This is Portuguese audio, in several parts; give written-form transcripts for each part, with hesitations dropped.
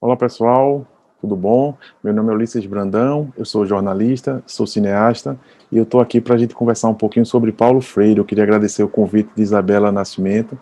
Olá pessoal, tudo bom? Meu nome é Ulisses Brandão, eu sou jornalista, sou cineasta e eu estou aqui para a gente conversar um pouquinho sobre Paulo Freire. Eu queria agradecer o convite de Isabela Nascimento,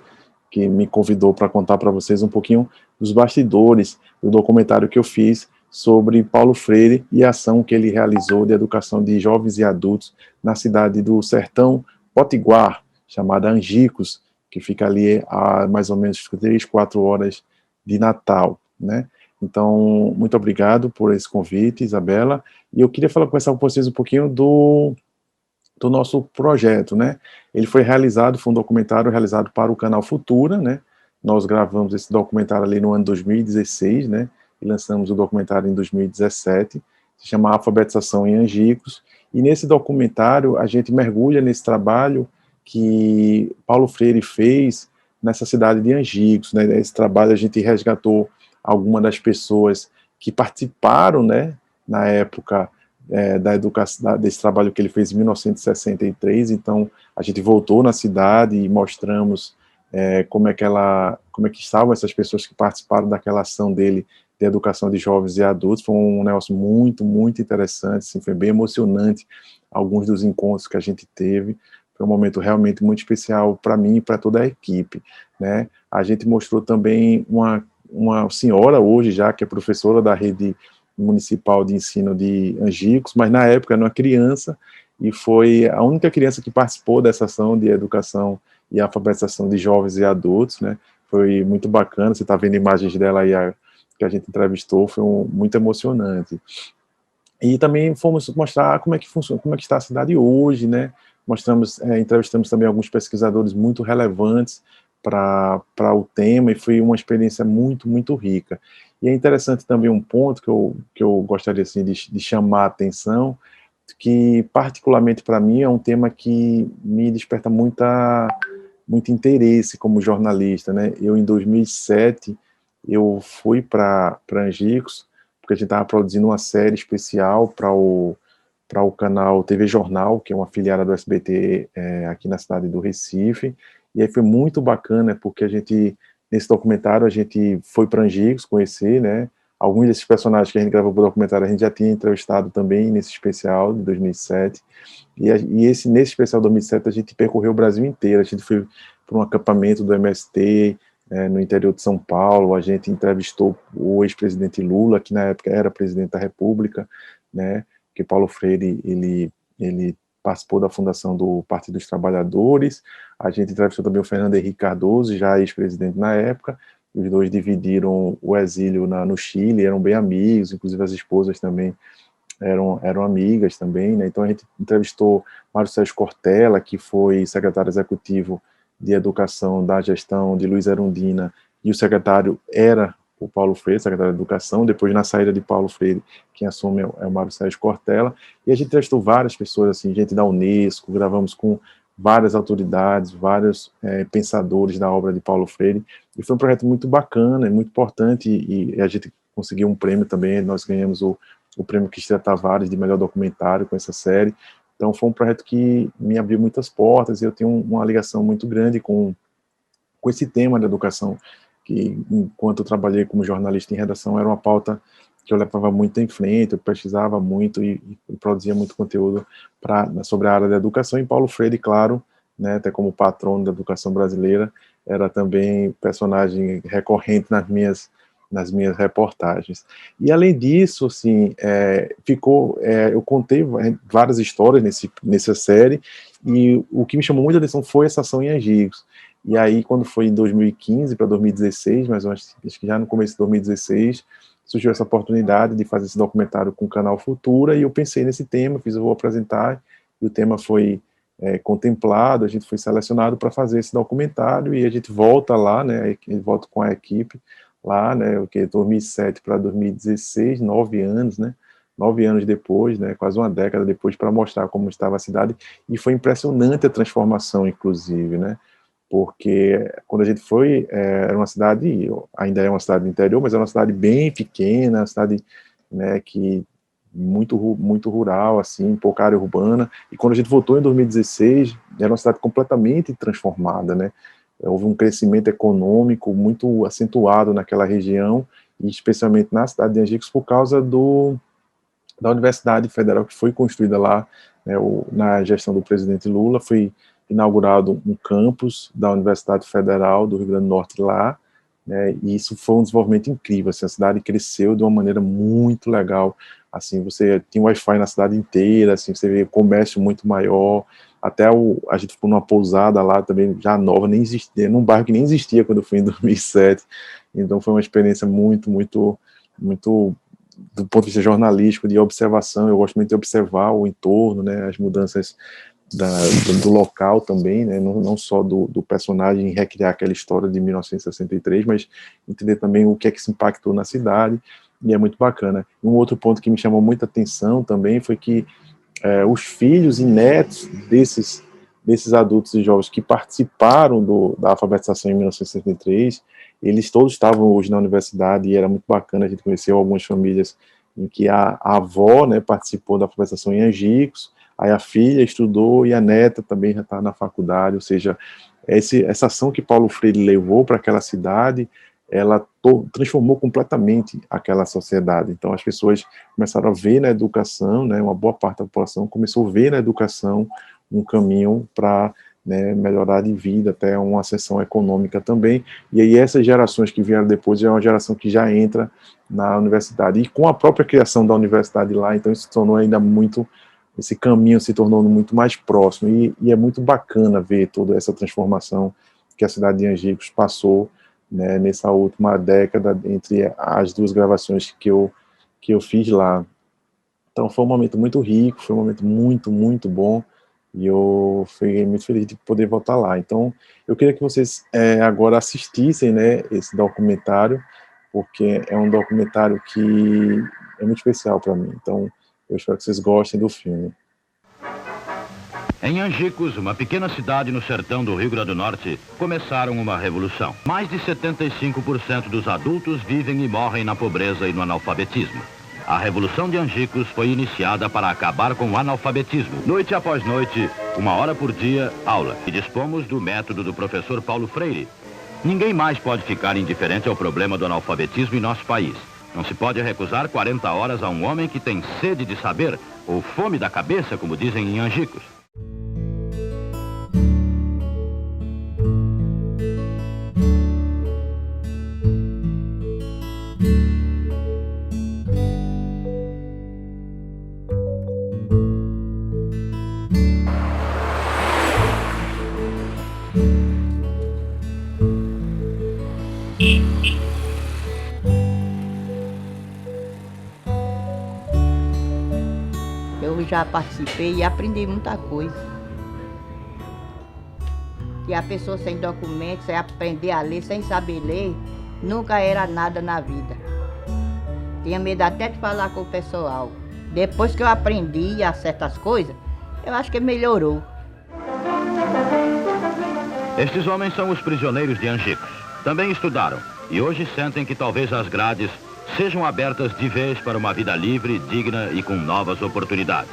que me convidou para contar para vocês um pouquinho dos bastidores do documentário que eu fiz sobre Paulo Freire e a ação que ele realizou de educação de jovens e adultos na cidade do Sertão Potiguar, chamada Angicos, que fica ali a mais ou menos 3, 4 horas de Natal, né? Então, muito obrigado por esse convite, Isabela. E eu queria conversar com vocês um pouquinho do nosso projeto, né? Ele foi um documentário realizado para o canal Futura, né? Nós gravamos esse documentário ali no ano 2016, né? E lançamos o documentário em 2017. Se chama Alfabetização em Angicos. E nesse documentário a gente mergulha nesse trabalho que Paulo Freire fez nessa cidade de Angicos, né? Esse trabalho a gente resgatou algumas das pessoas que participaram, né? Na época da educação, desse trabalho que ele fez em 1963. Então a gente voltou na cidade e mostramos como é que estavam essas pessoas que participaram daquela ação dele de educação de jovens e adultos. Foi um negócio muito interessante, assim, foi bem emocionante alguns dos encontros que a gente teve. Foi um momento realmente muito especial para mim e para toda a equipe, né? A gente mostrou também uma senhora hoje já, que é professora da rede municipal de ensino de Angicos, mas na época era uma criança, e foi a única criança que participou dessa ação de educação e alfabetização de jovens e adultos, né? Foi muito bacana, você está vendo imagens dela aí que a gente entrevistou, foi muito emocionante. E também fomos mostrar como é que funciona, como é que está a cidade hoje, né? Entrevistamos também alguns pesquisadores muito relevantes para o tema, e foi uma experiência muito rica. E é interessante também um ponto que eu gostaria assim, de chamar a atenção, que particularmente para mim é um tema que me desperta muito interesse como jornalista, né? Eu, em 2007, eu fui para Angicos, porque a gente estava produzindo uma série especial para o canal TV Jornal, que é uma afiliada do SBT aqui na cidade do Recife. E aí foi muito bacana, porque nesse documentário, a gente foi para Angicos conhecer, né? Alguns desses personagens que a gente gravou para o documentário, a gente já tinha entrevistado também nesse especial de 2007. Nesse especial de 2007, a gente percorreu o Brasil inteiro. A gente foi para um acampamento do MST, no interior de São Paulo. A gente entrevistou o ex-presidente Lula, que na época era presidente da República, né? Que Paulo Freire, ele participou da fundação do Partido dos Trabalhadores. A gente entrevistou também o Fernando Henrique Cardoso, já ex-presidente na época. Os dois dividiram o exílio no Chile, eram bem amigos, inclusive as esposas também eram amigas também, né? Então a gente entrevistou Mário Sérgio Cortella, que foi secretário executivo de Educação da gestão de Luiz Erundina, e o secretário era o Paulo Freire, secretário de Educação. Depois, na saída de Paulo Freire, quem assume é o Mário Sérgio Cortella. E a gente entrevistou várias pessoas, assim, gente da Unesco, gravamos com várias autoridades, vários pensadores da obra de Paulo Freire, e foi um projeto muito bacana, muito importante, e a gente conseguiu um prêmio também. Nós ganhamos o prêmio Cristina Tavares de melhor documentário com essa série. Então foi um projeto que me abriu muitas portas, e eu tenho uma ligação muito grande com esse tema da educação, que enquanto eu trabalhei como jornalista em redação, era uma pauta que eu levava muito em frente, eu pesquisava muito e produzia muito conteúdo sobre a área da educação. E Paulo Freire, claro, né, até como patrono da educação brasileira, era também personagem recorrente nas minhas reportagens. E além disso, assim, eu contei várias histórias nessa série, e o que me chamou muita atenção foi essa ação em Angicos. E aí, quando foi em 2015 para 2016, mas acho que já no começo de 2016, surgiu essa oportunidade de fazer esse documentário com o canal Futura, e eu pensei nesse tema, vou apresentar, e o tema foi contemplado, a gente foi selecionado para fazer esse documentário, e a gente volta lá, né, volta com a equipe lá, né, o que 2007 para 2016, 9 anos, né, 9 anos depois, né, quase uma década depois, para mostrar como estava a cidade. E foi impressionante a transformação, inclusive, né, porque quando a gente foi, era uma cidade, ainda é uma cidade do interior, mas é uma cidade bem pequena, uma cidade, né, que muito rural, assim, pouca área urbana. E quando a gente voltou em 2016, era uma cidade completamente transformada, né? Houve um crescimento econômico muito acentuado naquela região, e especialmente na cidade de Angicos, por causa da Universidade Federal que foi construída lá, né, na gestão do presidente Lula. Foi inaugurado um campus da Universidade Federal do Rio Grande do Norte lá, né, e isso foi um desenvolvimento incrível, assim, a cidade cresceu de uma maneira muito legal, assim, você tinha Wi-Fi na cidade inteira, assim, você vê comércio muito maior, até a gente ficou numa pousada lá também, já nova, nem existia, num bairro que nem existia quando eu fui em 2007, então foi uma experiência muito, muito, muito, do ponto de vista jornalístico, de observação. Eu gosto muito de observar o entorno, né, as mudanças do local também, né, não só do personagem recriar aquela história de 1963, mas entender também o que é que se impactou na cidade, e é muito bacana. Um outro ponto que me chamou muita atenção também foi que os filhos e netos desses adultos e jovens que participaram da alfabetização em 1963, eles todos estavam hoje na universidade, e era muito bacana. A gente conheceu algumas famílias em que a avó, né, participou da alfabetização em Angicos, aí a filha estudou e a neta também já está na faculdade, ou seja, essa ação que Paulo Freire levou para aquela cidade, ela transformou completamente aquela sociedade. Então as pessoas começaram a ver na educação, né, uma boa parte da população começou a ver na educação um caminho para, né, melhorar de vida, até uma ascensão econômica também. E aí essas gerações que vieram depois é uma geração que já entra na universidade, e com a própria criação da universidade lá, então isso se tornou ainda muito, esse caminho se tornou muito mais próximo, e é muito bacana ver toda essa transformação que a cidade de Angicos passou, né, nessa última década, entre as duas gravações que eu fiz lá. Então foi um momento muito rico, foi um momento muito, muito bom, e eu fiquei muito feliz de poder voltar lá. Então eu queria que vocês agora assistissem, né, esse documentário, porque é um documentário que é muito especial para mim. Então eu espero que vocês gostem do filme. Em Angicos, uma pequena cidade no sertão do Rio Grande do Norte, começaram uma revolução. Mais de 75% dos adultos vivem e morrem na pobreza e no analfabetismo. A Revolução de Angicos foi iniciada para acabar com o analfabetismo. Noite após noite, 1 hora por dia, aula. E dispomos do método do professor Paulo Freire. Ninguém mais pode ficar indiferente ao problema do analfabetismo em nosso país. Não se pode recusar 40 horas a um homem que tem sede de saber, ou fome da cabeça, como dizem em Angicos. Eu já participei e aprendi muita coisa. E a pessoa sem documento, sem aprender a ler, sem saber ler, nunca era nada na vida. Tinha medo até de falar com o pessoal. Depois que eu aprendi a certas coisas, eu acho que melhorou. Estes homens são os prisioneiros de Angicos. Também estudaram e hoje sentem que talvez as grades sejam abertas de vez para uma vida livre, digna e com novas oportunidades.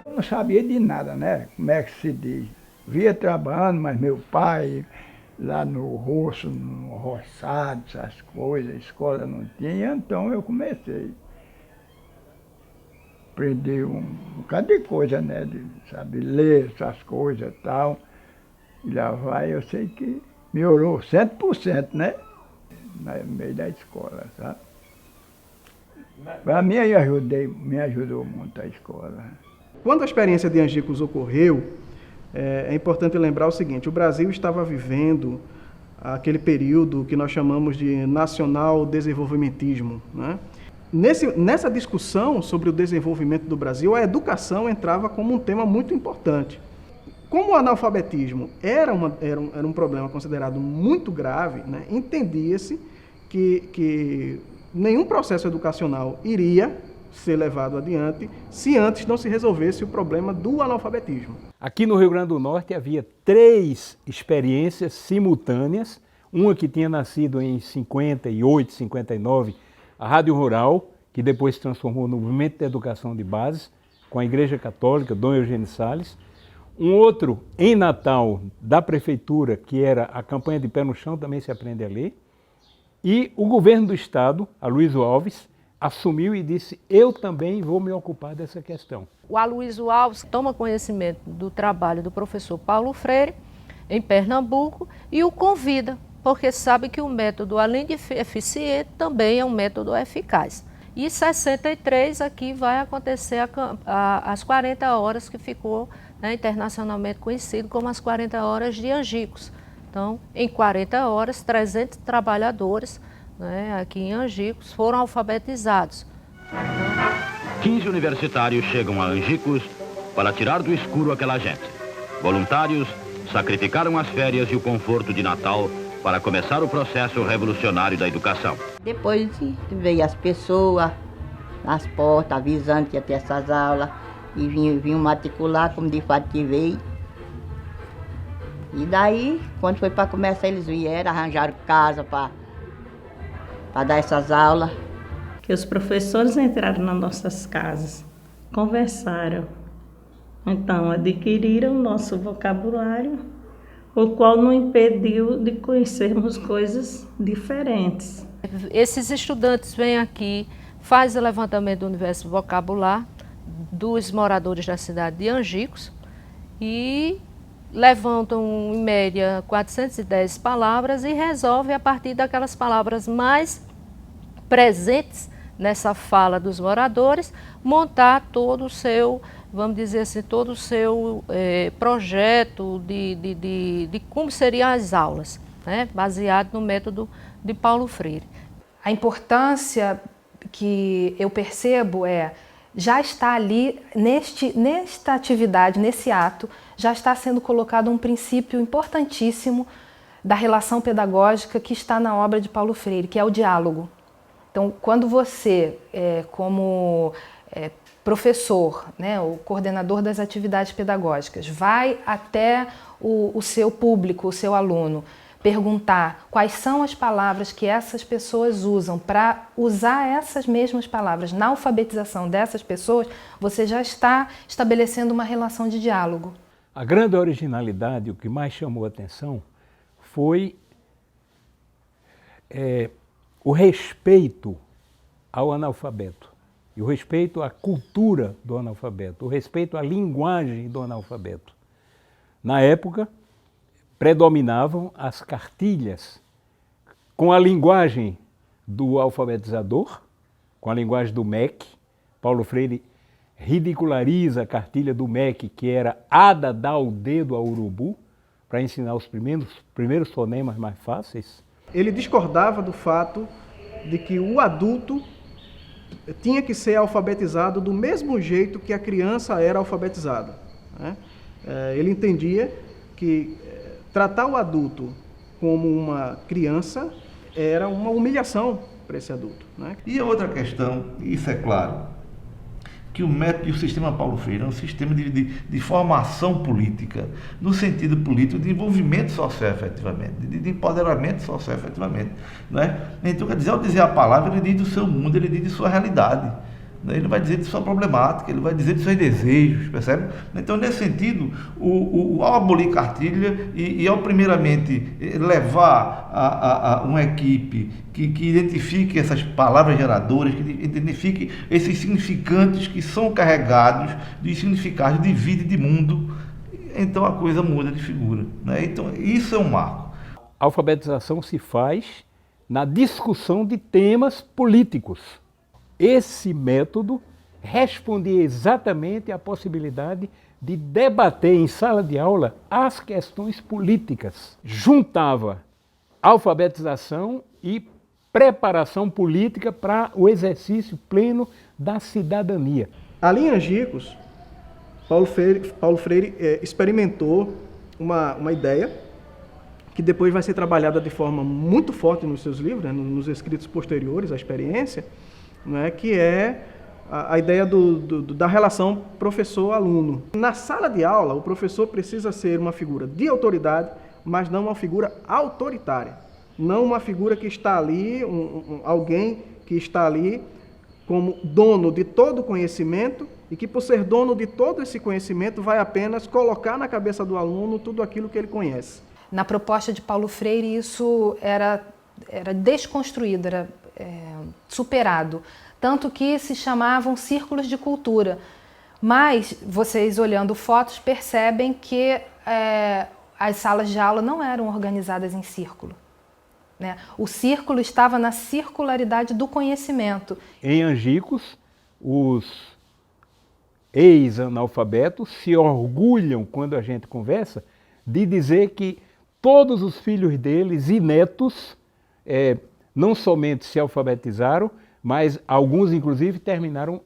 Eu não sabia de nada, né? Como é que se diz? Via trabalhando, mas meu pai, lá no roço, no roçado, essas coisas, a escola não tinha, então eu comecei a aprender um bocado de coisa, né? De saber ler essas coisas e tal. E lá vai, eu sei que melhorou 100%, né? No meio da escola, sabe? Para mim, me ajudou muito a escola. Quando a experiência de Angicos ocorreu, é importante lembrar o seguinte: o Brasil estava vivendo aquele período que nós chamamos de nacional desenvolvimentismo, né? Nessa discussão sobre o desenvolvimento do Brasil, a educação entrava como um tema muito importante. Como o analfabetismo era um problema considerado muito grave, né, entendia-se que nenhum processo educacional iria ser levado adiante se antes não se resolvesse o problema do analfabetismo. Aqui no Rio Grande do Norte havia 3 experiências simultâneas, uma que tinha nascido em 58, 59, a Rádio Rural, que depois se transformou no Movimento de Educação de Bases, com a Igreja Católica, Dom Eugênio Salles. Um outro em Natal, da Prefeitura, que era a campanha de Pé no Chão, também se aprende a ler. E o governo do estado, Aloysio Alves, assumiu e disse: eu também vou me ocupar dessa questão. O Aloysio Alves toma conhecimento do trabalho do professor Paulo Freire em Pernambuco e o convida, porque sabe que o método, além de eficiente, também é um método eficaz. E em 63 aqui vai acontecer as 40 horas que ficou, né, internacionalmente conhecido como as 40 horas de Angicos. Então, em 40 horas, 300 trabalhadores, né, aqui em Angicos foram alfabetizados. 15 universitários chegam a Angicos para tirar do escuro aquela gente. Voluntários sacrificaram as férias e o conforto de Natal para começar o processo revolucionário da educação. Depois veio as pessoas nas portas avisando que ia ter essas aulas e vinham matricular, como de fato que veio. E daí, quando foi para começar, eles vieram, arranjaram casa para dar essas aulas. Que os professores entraram nas nossas casas, conversaram, então adquiriram o nosso vocabulário, o qual não impediu de conhecermos coisas diferentes. Esses estudantes vêm aqui, fazem o levantamento do universo vocabular dos moradores da cidade de Angicos e levantam, em média, 410 palavras e resolvem, a partir daquelas palavras mais presentes nessa fala dos moradores, montar todo o seu, vamos dizer assim, todo o seu projeto de como seriam as aulas, né, baseado no método de Paulo Freire. A importância que eu percebo já está ali, nesta atividade, nesse ato, já está sendo colocado um princípio importantíssimo da relação pedagógica que está na obra de Paulo Freire, que é o diálogo. Então, quando você, como professor, né, o coordenador das atividades pedagógicas, vai até o seu público, o seu aluno, perguntar quais são as palavras que essas pessoas usam para usar essas mesmas palavras na alfabetização dessas pessoas, você já está estabelecendo uma relação de diálogo. A grande originalidade, o que mais chamou a atenção, foi o respeito ao analfabeto, e o respeito à cultura do analfabeto, o respeito à linguagem do analfabeto. Na época, predominavam as cartilhas com a linguagem do alfabetizador, com a linguagem do MEC. Paulo Freire ridiculariza a cartilha do MEC, que era Ada dá o dedo ao urubu, para ensinar os primeiros fonemas mais fáceis. Ele discordava do fato de que o adulto tinha que ser alfabetizado do mesmo jeito que a criança era alfabetizada, né? Ele entendia que tratar o adulto como uma criança era uma humilhação para esse adulto, né? E a outra questão, isso é claro, que o método e o sistema Paulo Freire é um sistema de formação política, no sentido político de envolvimento social efetivamente, de empoderamento social efetivamente, né? Então, quer dizer, ao dizer a palavra, ele diz do seu mundo, ele diz de sua realidade, né? Ele vai dizer de sua problemática, ele vai dizer de seus desejos, percebe? Então, nesse sentido, ao abolir cartilha e ao primeiramente levar a uma equipe que identifique essas palavras geradoras, que identifique esses significantes que são carregados de significados de vida e de mundo, então a coisa muda de figura, né? Então, isso é um marco. A alfabetização se faz na discussão de temas políticos. Esse método respondia exatamente à possibilidade de debater em sala de aula as questões políticas. Juntava alfabetização e preparação política para o exercício pleno da cidadania. Ali em Angicos, Paulo Freire experimentou uma ideia que depois vai ser trabalhada de forma muito forte nos seus livros, né, nos escritos posteriores à experiência, né, que é a ideia da relação professor-aluno. Na sala de aula, o professor precisa ser uma figura de autoridade, mas não uma figura autoritária. Não uma figura que está ali, alguém que está ali como dono de todo o conhecimento e que, por ser dono de todo esse conhecimento, vai apenas colocar na cabeça do aluno tudo aquilo que ele conhece. Na proposta de Paulo Freire, isso era era desconstruído, era superado. Tanto que se chamavam círculos de cultura. Mas vocês, olhando fotos, percebem que as salas de aula não eram organizadas em círculo, né? O círculo estava na circularidade do conhecimento. Em Angicos, os ex-analfabetos se orgulham, quando a gente conversa, de dizer que todos os filhos deles e netos não somente se alfabetizaram, mas alguns, inclusive, terminaram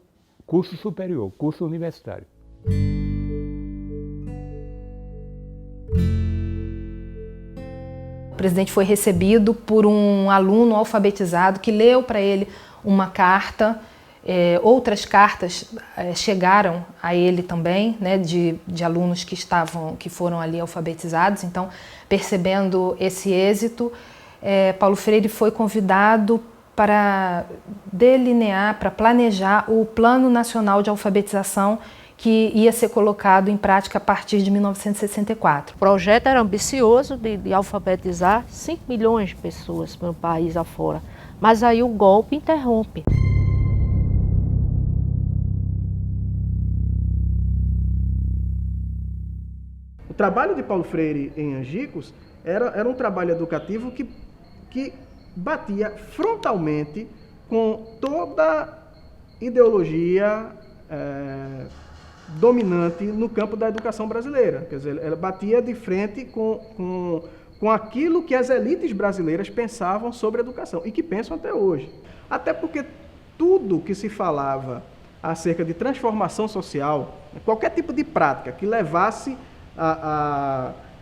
curso superior, curso universitário. O presidente foi recebido por um aluno alfabetizado que leu para ele uma carta. Outras cartas chegaram a ele também, né, de alunos que foram ali alfabetizados. Então, percebendo esse êxito, Paulo Freire foi convidado para delinear, para planejar o Plano Nacional de Alfabetização que ia ser colocado em prática a partir de 1964. O projeto era ambicioso de alfabetizar 5 milhões de pessoas pelo país afora, mas aí o golpe interrompe. O trabalho de Paulo Freire em Angicos era um trabalho educativo que batia frontalmente com toda ideologia dominante no campo da educação brasileira. Quer dizer, ela batia de frente com aquilo que as elites brasileiras pensavam sobre a educação e que pensam até hoje. Até porque tudo que se falava acerca de transformação social, qualquer tipo de prática que levasse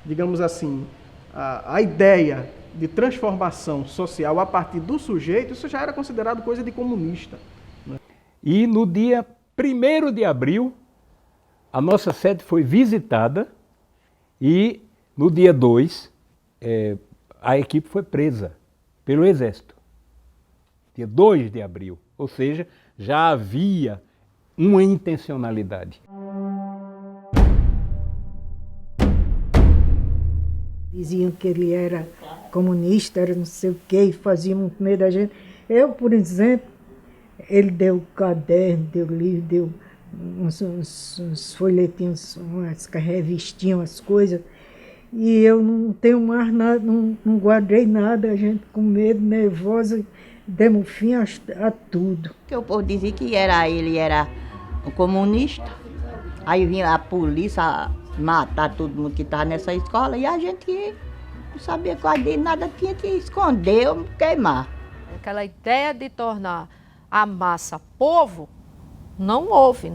digamos assim, a ideia de transformação social a partir do sujeito, isso já era considerado coisa de comunista, né? E no dia 1º de abril, a nossa sede foi visitada e no dia 2, a equipe foi presa pelo Exército. Dia 2 de abril, ou seja, já havia uma intencionalidade. Diziam que ele era comunista, era não sei o quê, e fazia muito medo da gente. Eu, por exemplo, ele deu caderno, deu livro, deu uns folhetinhos, umas revistinhas, umas coisas, e eu não tenho mais nada, não guardei nada, a gente com medo, nervosa, demos fim a tudo. Porque o povo dizia que ele era um comunista, aí vinha a polícia matar todo mundo que estava nessa escola e a gente não sabia qual dele, nada, tinha que esconder ou queimar. Aquela ideia de tornar a massa povo, não houve,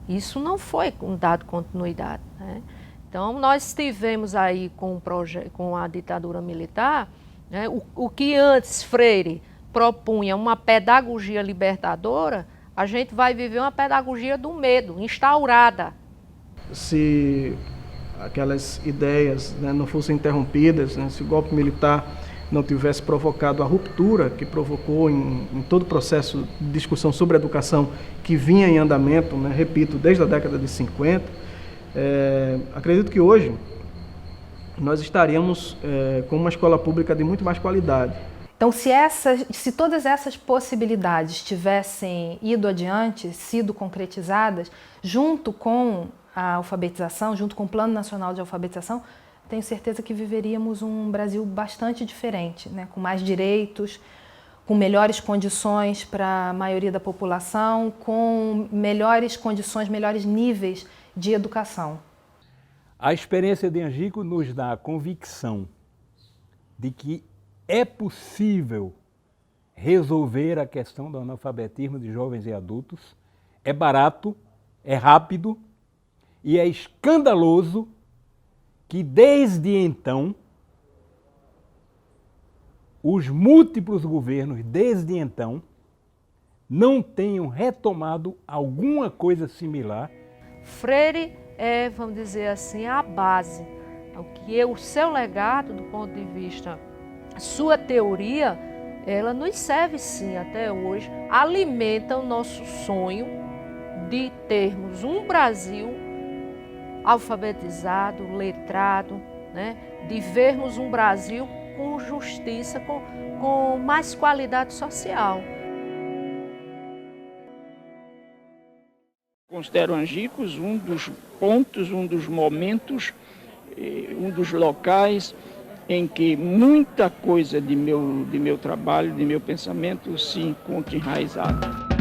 isso não foi dado continuidade, né? Então, nós estivemos aí com a ditadura militar, né? O que antes Freire propunha uma pedagogia libertadora, a gente vai viver uma pedagogia do medo, instaurada. Se aquelas ideias, né, não fossem interrompidas, né, se o golpe militar não tivesse provocado a ruptura que provocou em todo o processo de discussão sobre a educação que vinha em andamento, né, repito, desde a década de 50, acredito que hoje nós estaríamos com uma escola pública de muito mais qualidade. Então, se todas essas possibilidades tivessem ido adiante, sido concretizadas, junto com a alfabetização, junto com o Plano Nacional de Alfabetização, tenho certeza que viveríamos um Brasil bastante diferente, né? Com mais direitos, com melhores condições para a maioria da população, com melhores condições, melhores níveis de educação. A experiência de Angicos nos dá a convicção de que é possível resolver a questão do analfabetismo de jovens e adultos, é barato, é rápido, e é escandaloso que, desde então, os múltiplos governos, desde então, não tenham retomado alguma coisa similar. Freire é, vamos dizer assim, a base. O seu legado, do ponto de vista, sua teoria, ela nos serve sim até hoje, alimenta o nosso sonho de termos um Brasil alfabetizado, letrado, né? De vermos um Brasil com justiça, com mais qualidade social. Considero Angicos um dos pontos, um dos momentos, um dos locais em que muita coisa de meu trabalho, de meu pensamento se encontra enraizada.